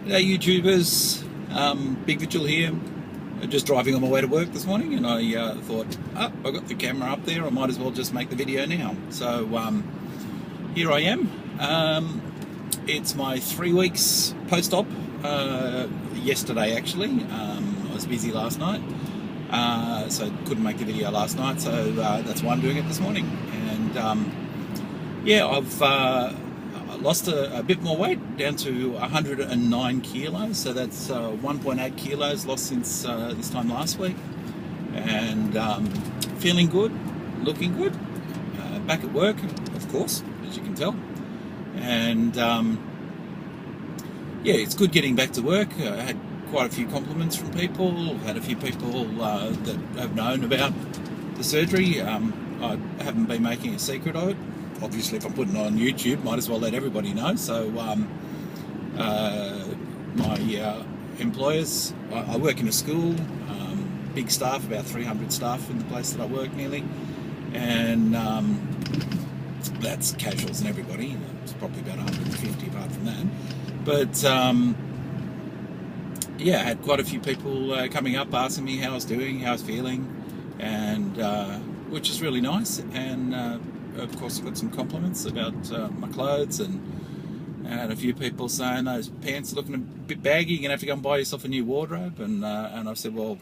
G'day YouTubers, Big Vigil here. Just driving on my way to work this morning, and I thought, oh, I've got the camera up there, I might as well just make the video now. So here I am. It's my 3 weeks post-op. Yesterday actually. I was busy last night, so couldn't make the video last night. So that's why I'm doing it this morning. And yeah, I've lost a bit more weight, down to 109 kilos, so that's 1.8 kilos lost since this time last week, and feeling good, looking good, back at work, of course, as you can tell, and yeah, it's good getting back to work. I had quite a few compliments from people, had a few people that have known about the surgery. I haven't been making a secret of it. Obviously, if I'm putting it on YouTube, might as well let everybody know. So my employers, I work in a school, big staff, about 300 staff in the place that I work nearly, and that's casuals and everybody. It's probably about 150 apart from that. But yeah, I had quite a few people coming up asking me how I was doing, how I was feeling, and which is really nice. And of course, I got some compliments about my clothes, and had a few people saying those pants are looking a bit baggy, you're going to have to go and buy yourself a new wardrobe. And I've said, well,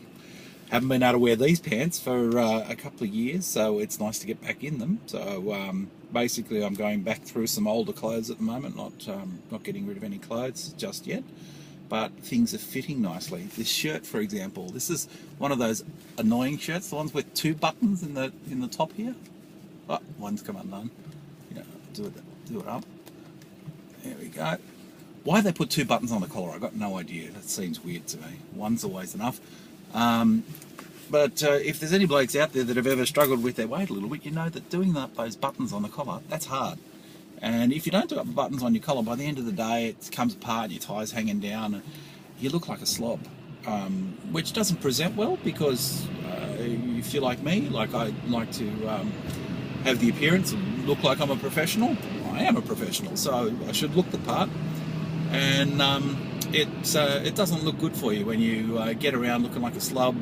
haven't been able to wear these pants for a couple of years, so it's nice to get back in them. So basically I'm going back through some older clothes at the moment, not getting rid of any clothes just yet, but things are fitting nicely. This shirt, for example, this is one of those annoying shirts, the ones with 2 buttons in the top here. Oh, one's come undone. Yeah, do it up. There we go. Why they put 2 buttons on the collar, I've got no idea. That seems weird to me. One's always enough. But if there's any blokes out there that have ever struggled with their weight a little bit, you know that doing those buttons on the collar, that's hard. And if you don't do up the buttons on your collar, by the end of the day it comes apart, your tie's hanging down, and you look like a slob. Which doesn't present well, because if you're like me, like I like to have the appearance and look like I'm a professional. I am a professional, so I should look the part. And it doesn't look good for you when you get around looking like a slub,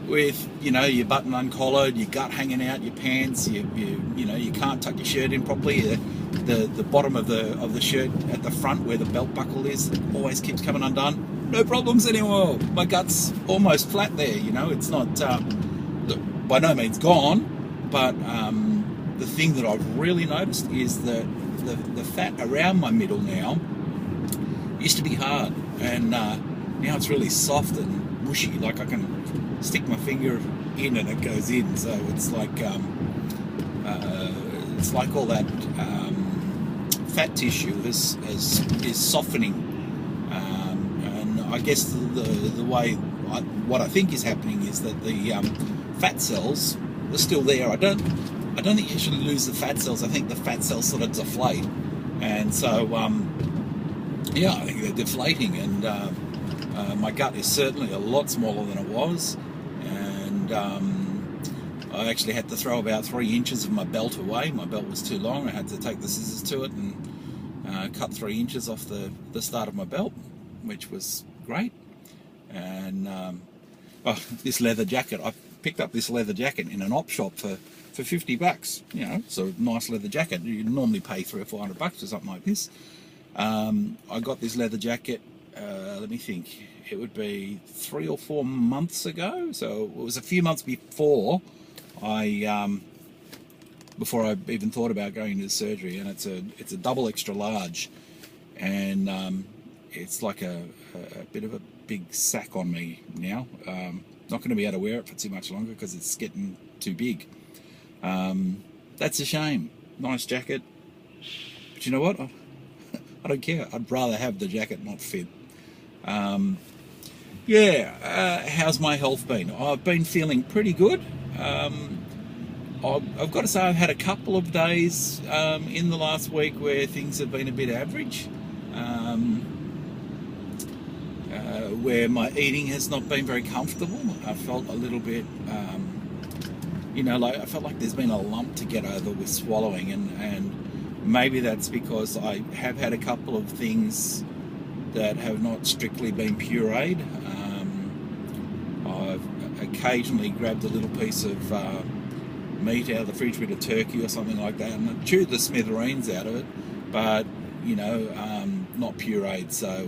with your button uncollared, your gut hanging out, your pants, you can't tuck your shirt in properly. The bottom of the shirt at the front where the belt buckle is always keeps coming undone. No problems anymore. My gut's almost flat there. It's not by no means gone, but the thing that I've really noticed is that the fat around my middle now used to be hard, and now it's really soft and mushy. Like I can stick my finger in and it goes in. So it's like all that fat tissue is softening, and I guess the way what I think is happening is that the fat cells are still there. I don't think you actually lose the fat cells. I think the fat cells sort of deflate, and so yeah, I think they're deflating, and my gut is certainly a lot smaller than it was, and I actually had to throw about 3 inches of my belt away. My belt was too long. I had to take the scissors to it and cut 3 inches off the start of my belt, which was great. And this leather jacket, I picked up this leather jacket in an op shop for $50. It's a nice leather jacket. You normally pay $300 or $400 for something like this. I got this leather jacket, let me think, it would be 3 or 4 months ago. So it was a few months before I even thought about going into the surgery, and it's a double extra large, and it's like a bit of a big sack on me now. Not going to be able to wear it for too much longer because it's getting too big. That's a shame. Nice jacket, but you know what? I don't care. I'd rather have the jacket not fit. Yeah, how's my health been? I've been feeling pretty good. I've got to say I've had a couple of days in the last week where things have been a bit average, where my eating has not been very comfortable. I felt a little bit, I felt like there's been a lump to get over with swallowing, and maybe that's because I have had a couple of things that have not strictly been pureed. I've occasionally grabbed a little piece of meat out of the fridge, bit of turkey or something like that, and I chewed the smithereens out of it, but not pureed. So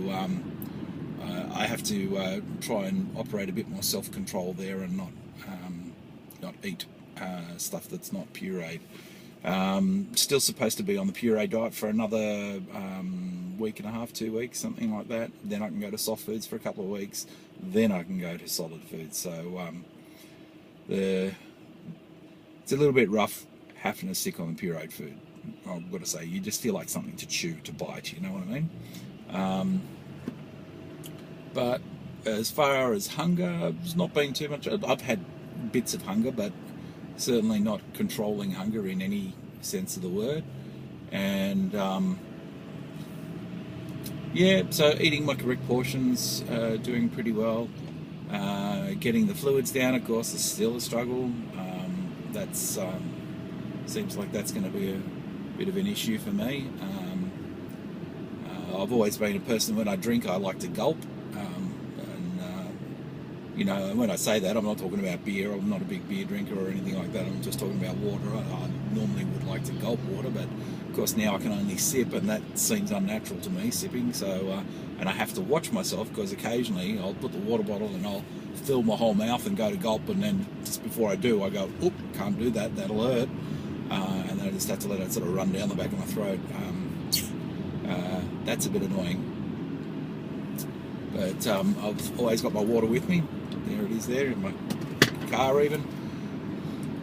I have to try and operate a bit more self-control there and not eat stuff that's not pureed. Still supposed to be on the puree diet for another week and a half, 2 weeks, something like that. Then I can go to soft foods for a couple of weeks. Then I can go to solid foods. So it's a little bit rough having to stick on the pureed food. I've got to say, you just feel like something to chew, to bite. You know what I mean? But as far as hunger, it's not been too much. I've had bits of hunger, but certainly not controlling hunger in any sense of the word. And yeah, so eating my correct portions, doing pretty well. Getting the fluids down, of course, is still a struggle. That's seems like that's going to be a bit of an issue for me. I've always been a person, when I drink, I like to gulp. And when I say that, I'm not talking about beer. I'm not a big beer drinker or anything like that. I'm just talking about water. I normally would like to gulp water, but of course now I can only sip, and that seems unnatural to me, sipping. So, and I have to watch myself, because occasionally I'll put the water bottle and I'll fill my whole mouth and go to gulp, and then just before I do, I go, oop, can't do that, that'll hurt. And then I just have to let it sort of run down the back of my throat. That's a bit annoying. But I've always got my water with me. There it is there, in my car even.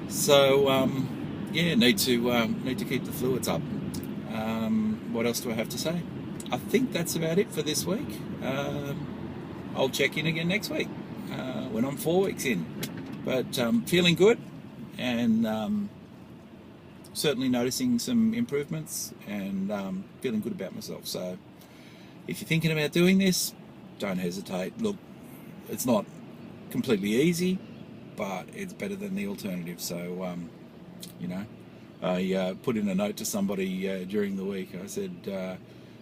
So, yeah, need to keep the fluids up. What else do I have to say? I think that's about it for this week. I'll check in again next week when I'm 4 weeks in. But feeling good, and certainly noticing some improvements, and feeling good about myself. So if you're thinking about doing this, don't hesitate. Look, it's not completely easy, but it's better than the alternative. So I put in a note to somebody during the week. I said,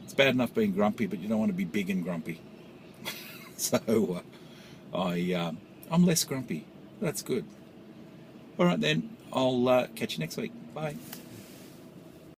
it's bad enough being grumpy, but you don't want to be big and grumpy. So I'm less grumpy. That's good. All right then, I'll catch you next week. Bye.